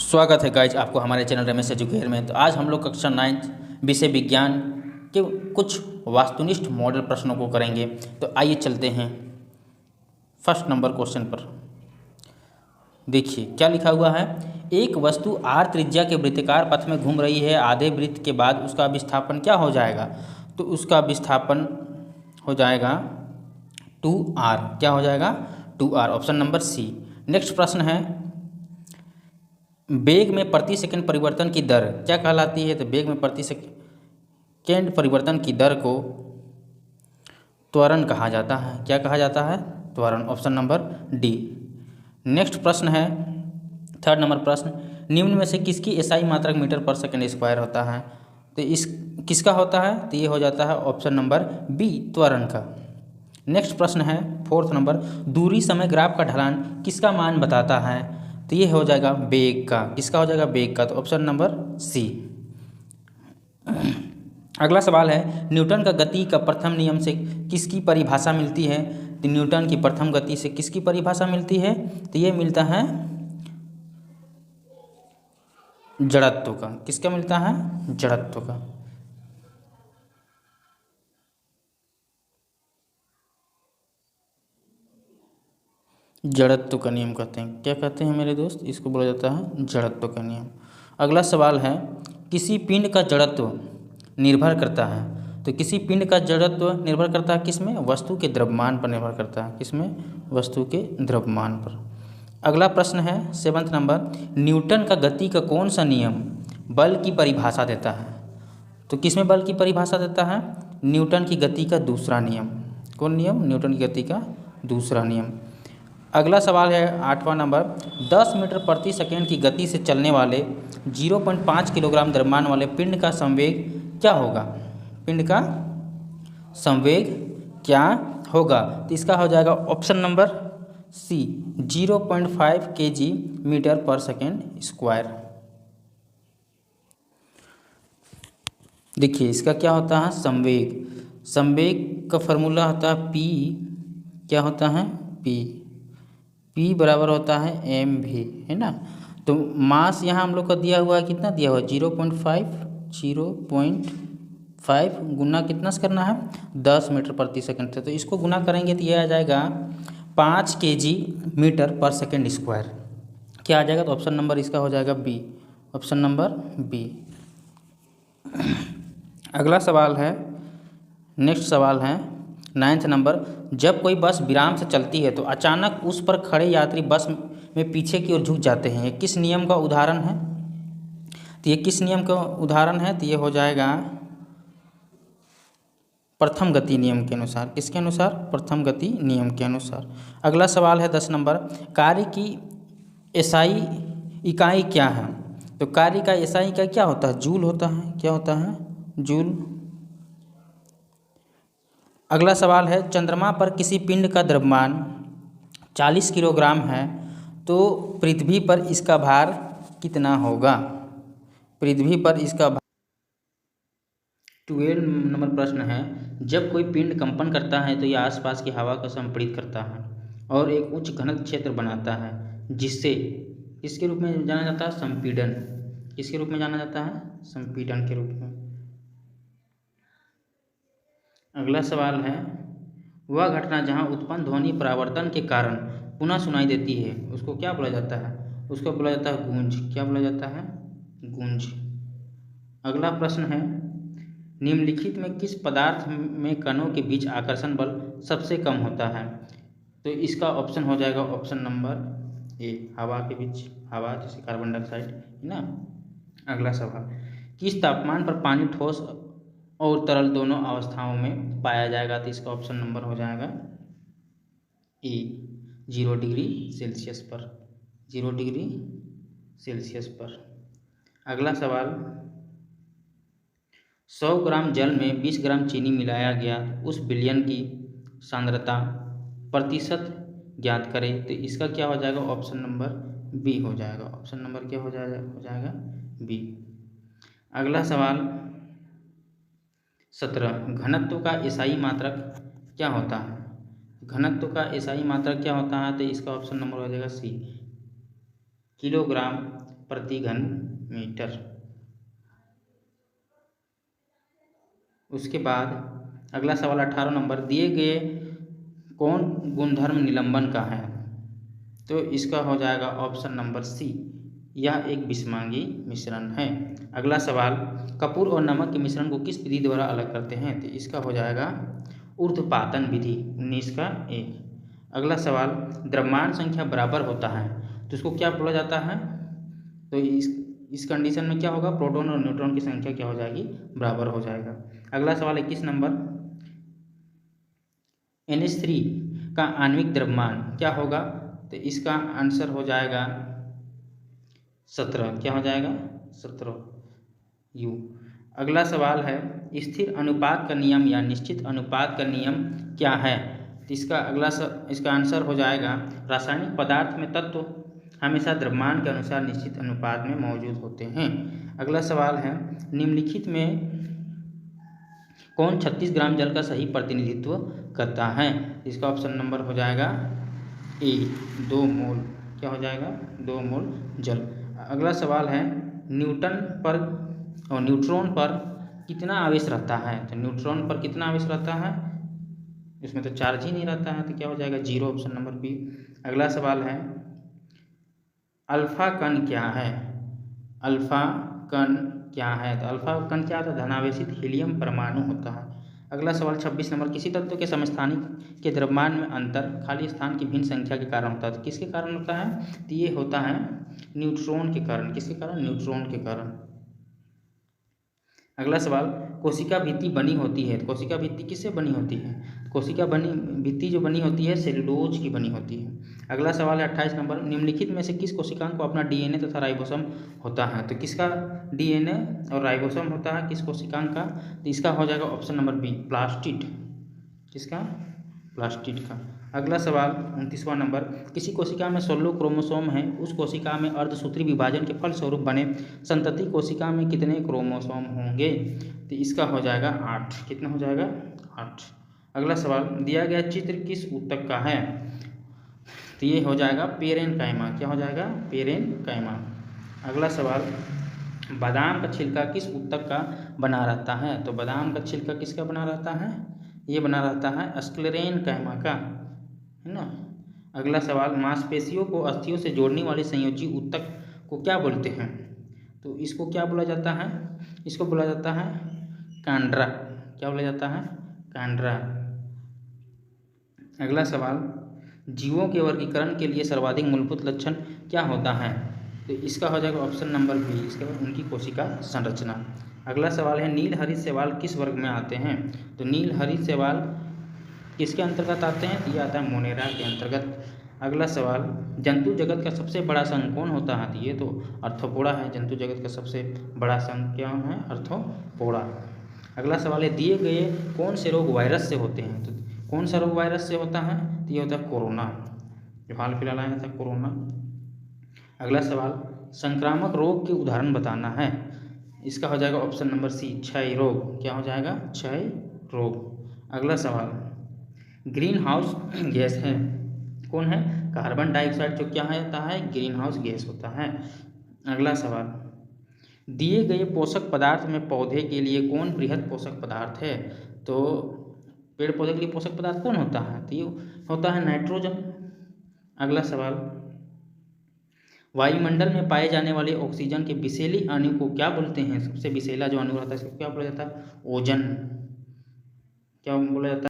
स्वागत है गाइज आपको हमारे चैनल रमेश एजुकेयर में। तो आज हम लोग कक्षा 9 विषय विज्ञान के कुछ वास्तुनिष्ठ मॉडल प्रश्नों को करेंगे। तो आइए चलते हैं फर्स्ट नंबर क्वेश्चन पर। देखिए क्या लिखा हुआ है। एक वस्तु r त्रिज्या के वृत्ताकार पथ में घूम रही है। आधे वृत्त के बाद उसका विस्थापन क्या हो जाएगा? तो उसका विस्थापन हो जाएगा 2r। क्या हो जाएगा? 2r। ऑप्शन नंबर सी। नेक्स्ट प्रश्न है, वेग में प्रति सेकंड परिवर्तन की दर क्या कहलाती है? तो वेग में प्रति सेकंड परिवर्तन की दर को त्वरण कहा जाता है। क्या कहा जाता है? त्वरण। Option number D. नेक्स्ट प्रश्न है, थर्ड नंबर प्रश्न, निम्न में से किसकी एसआई मात्रक मीटर पर सेकंड स्क्वायर होता है? तो इस किसका होता है? तो ये हो जाता है ऑप्शन नंबर बी, त्वरण का। नेक्स्ट प्रश्न है फोर्थ नंबर, दूरी समय ग्राफ का ढलान किसका मान बताता है? तो ये हो जाएगा वेग का। किसका हो जाएगा? वेग का। तो ऑप्शन नंबर सी। अगला सवाल है, न्यूटन का गति का प्रथम नियम से किसकी परिभाषा मिलती है? तो न्यूटन की प्रथम गति से किसकी परिभाषा मिलती है? तो ये मिलता है जड़त्व का। किसका मिलता है? जड़त्व का। जड़त्व का नियम कहते हैं। क्या कहते हैं मेरे दोस्त? इसको बोला जाता है जड़त्व का नियम। अगला सवाल है, किसी पिंड का जड़त्व निर्भर करता है। तो किसी पिंड का जड़त्व निर्भर करता है किस में? वस्तु के द्रव्यमान पर निर्भर करता है। किसमें? वस्तु के द्रव्यमान पर। अगला प्रश्न है सेवंथ नंबर, न्यूटन का गति का कौन सा नियम बल की परिभाषा देता है? तो किसमें बल की परिभाषा देता है? न्यूटन की गति का दूसरा नियम। कौन नियम? न्यूटन की गति का दूसरा नियम। अगला सवाल है आठवां नंबर, 10 मीटर प्रति सेकंड की गति से चलने वाले 0.5 किलोग्राम द्रव्यमान वाले पिंड का संवेग क्या होगा? पिंड का संवेग क्या होगा? तो इसका हो जाएगा option number C, 0.5 kg metre per second square. देखिए इसका क्या होता है? संवेग। संवेग का फॉर्मूला होता है पी। क्या होता है? पी बराबर होता है एम वी, है ना। तो मास यहाँ हम लोग का दिया हुआ है, कितना दिया हुआ है? 0.5 गुना कितना से करना है? 10 मीटर प्रति सेकंड से। तो इसको गुना करेंगे तो ये आ जाएगा 5 kg metre per second square. क्या आ जाएगा? तो ऑप्शन नंबर इसका हो जाएगा बी। Option number B. अगला सवाल है, नेक्स्ट सवाल है 9th नंबर, जब कोई बस विराम से चलती है तो अचानक उस पर खड़े यात्री बस में पीछे की ओर झुक जाते हैं। ये किस नियम का उदाहरण है? तो ये किस नियम का उदाहरण है? तो ये हो जाएगा प्रथम गति नियम के अनुसार। किसके अनुसार? प्रथम गति नियम के अनुसार। अगला सवाल है 10 नंबर, कार्य की एसआई इकाई क्या है? तो कार्य का एसआई इकाई क्या होता है? जूल होता है। क्या होता है? जूल। अगला सवाल है, चंद्रमा पर किसी पिंड का द्रव्यमान 40 किलोग्राम है तो पृथ्वी पर इसका भार कितना होगा? पृथ्वी पर इसका भार। 12 नंबर प्रश्न है, जब कोई पिंड कंपन करता है तो यह आसपास की हवा को संपीड़ित करता है और एक उच्च घनत्व क्षेत्र बनाता है, जिससे किसके रूप में जाना जाता है? संपीड़न। किसके रूप में जाना जाता है? संपीड़न के रूप में। अगला सवाल है, वह घटना जहां उत्पन्न ध्वनि परावर्तन के कारण पुनः सुनाई देती है उसको क्या बोला जाता है? उसको बोला जाता है गूंज। क्या बोला जाता है? गूंज। अगला प्रश्न है, निम्नलिखित में किस पदार्थ में कणों के बीच आकर्षण बल सबसे कम होता है? तो इसका ऑप्शन हो जाएगा ऑप्शन नंबर ए, हवा के बीच। हवा जैसे कार्बन डाइऑक्साइड, है ना। अगला सवाल, किस तापमान पर पानी ठोस और तरल दोनों अवस्थाओं में पाया जाएगा? तो इसका ऑप्शन नंबर हो जाएगा ए, 0 डिग्री सेल्सियस पर। 0 डिग्री सेल्सियस पर। अगला सवाल, 100 ग्राम जल में 20 ग्राम चीनी मिलाया गया, उस विलयन की सांद्रता प्रतिशत ज्ञात करें। तो इसका क्या हो जाएगा? ऑप्शन नंबर बी हो जाएगा। ऑप्शन नंबर क्या हो जाएगा? बी। अगला सवाल 17, घनत्व का एसआई मात्रक क्या होता है? घनत्व का एसआई मात्रक क्या होता है? तो इसका ऑप्शन नंबर हो जाएगा सी, किलोग्राम प्रति घन मीटर। उसके बाद अगला सवाल 18 नंबर, दिए गए कौन गुणधर्म निलंबन का है? तो इसका हो जाएगा ऑप्शन नंबर सी, यह एक विषमांगी मिश्रण है। अगला सवाल, कपूर और नमक के मिश्रण को किस विधि द्वारा अलग करते हैं? तो इसका हो जाएगा ऊर्ध्वपातन विधि, 19 का ए। अगला सवाल, द्रव्यमान संख्या बराबर होता है तो इसको क्या बोला जाता है? तो इस कंडीशन में क्या होगा, प्रोटॉन और न्यूट्रॉन की संख्या क्या हो जाएगी, बराबर हो जाएगा। अगला सवाल 21 नंबर, NH3 का आणविक द्रव्यमान क्या होगा? तो इसका आंसर हो जाएगा 17, क्या हो जाएगा 17 U। अगला सवाल है, स्थिर अनुपात का नियम या निश्चित अनुपात का नियम क्या है? तो इसका आंसर हो जाएगा, रासायनिक पदार्थ में तत्व हमेशा द्रव्यमान के अनुसार निश्चित अनुपात में मौजूद होते हैं। अगला सवाल है, निम्नलिखित में कौन 36 ग्राम जल का सही प्रतिनिधित्व करता है? इसका ऑप्शन नंबर हो जाएगा ए, 2 मोल, क्या हो जाएगा 2 मोल जल। अगला सवाल है, न्यूट्रॉन पर कितना आवेश रहता है? तो न्यूट्रॉन पर कितना आवेश रहता है? इसमें तो चार्ज ही नहीं रहता है, तो क्या हो जाएगा 0, ऑप्शन नंबर बी। अगला सवाल है, अल्फा कण क्या है? अल्फा कण क्या है? तो अल्फा कण क्या होता है? धनावेशित हीलियम परमाणु होता है। अगला सवाल 26 नंबर, किसी तत्व के समस्थानिक के द्रव्यमान में अंतर खाली स्थान की भिन्न संख्या के कारण होता है। तो किसके कारण होता है? तो ये होता है न्यूट्रॉन के कारण। किसके कारण? न्यूट्रॉन के कारण। अगला सवाल, कोशिका भित्ति बनी होती है, तो कोशिका भित्ति किससे बनी होती है? कोशिका भित्ति जो बनी होती है सेलुलोज की बनी होती है। अगला सवाल है 28 नंबर, निम्नलिखित में से किस कोशिकांग को अपना DNA तथा राइबोसोम होता है? तो किसका DNA और राइबोसोम होता है, किस कोशिकांग का? तो इसका हो जाएगा ऑप्शन नंबर बी, प्लास्टिड। किसका? प्लास्टिड का। अगला सवाल 29वां नंबर, किसी कोशिका में 16 क्रोमोसोम है, उस कोशिका में अर्धसूत्री विभाजन के फलस्वरूप बने संतति कोशिका में कितने क्रोमोसोम होंगे? तो इसका हो जाएगा 8। कितना हो जाएगा? 8। अगला सवाल, दिया गया चित्र किस ऊतक का है? तो ये हो जाएगा पेरेन्काइमा। क्या हो जाएगा? पेरेन्काइमा। अगला सवाल, बादाम का छिलका किस ऊतक का बना रहता है? तो बादाम का छिलका किसका बना रहता है? ये बना रहता है स्क्लेरेन्काइमा का, है ना। अगला सवाल, मांसपेशियों को अस्थियों से जोड़ने वाले संयोजी ऊतक को क्या बोलते हैं? तो इसको क्या बोला जाता है? इसको बोला जाता है कांड्रा। क्या बोला जाता है? कांड्रा। अगला सवाल, जीवों के वर्गीकरण के लिए सर्वाधिक मूलभूत लक्षण क्या होता है? तो इसका हो जाएगा ऑप्शन नंबर बी, इसके बाद उनकी कोशिका संरचना। अगला सवाल है, नील हरित शैवाल किस वर्ग में आते हैं? तो नील हरित शैवाल किसके अंतर्गत आते हैं? ये आता है मोनेरा के अंतर्गत। अगला सवाल, जंतु जगत का सबसे बड़ा संघ कौन होता है? तो ये तो आर्थ्रोपोडा है। जंतु जगत का सबसे बड़ा संघ क्या है? आर्थ्रोपोडा। अगला सवाल है, दिए गए कौन से रोग वायरस से होते हैं? तो कौन सा रोग वायरस से होता है? तो ये होता है कोरोना, जो हाल फिलहाल आया था कोरोना। अगला सवाल, संक्रामक रोग के उदाहरण बताना है। इसका हो जाएगा ऑप्शन नंबर सी, क्षय रोग। क्या हो जाएगा? क्षय रोग। अगला सवाल, ग्रीन हाउस गैस है, कौन है? कार्बन डाइऑक्साइड, जो क्या होता है? ग्रीन हाउस गैस होता है। अगला सवाल, दिए गए पोषक पदार्थ में पौधे के लिए कौन बृहद पोषक पदार्थ है? तो पेड़ पौधे के लिए पोषक पदार्थ कौन होता है? तो ये होता है नाइट्रोजन। अगला सवाल, वायुमंडल में पाए जाने वाले ऑक्सीजन के विषैली अणु को क्या बोलते हैं? सबसे विषैला जो अणु रहता है इसको क्या बोला जाता है? ओजोन। क्या बोला जाता है?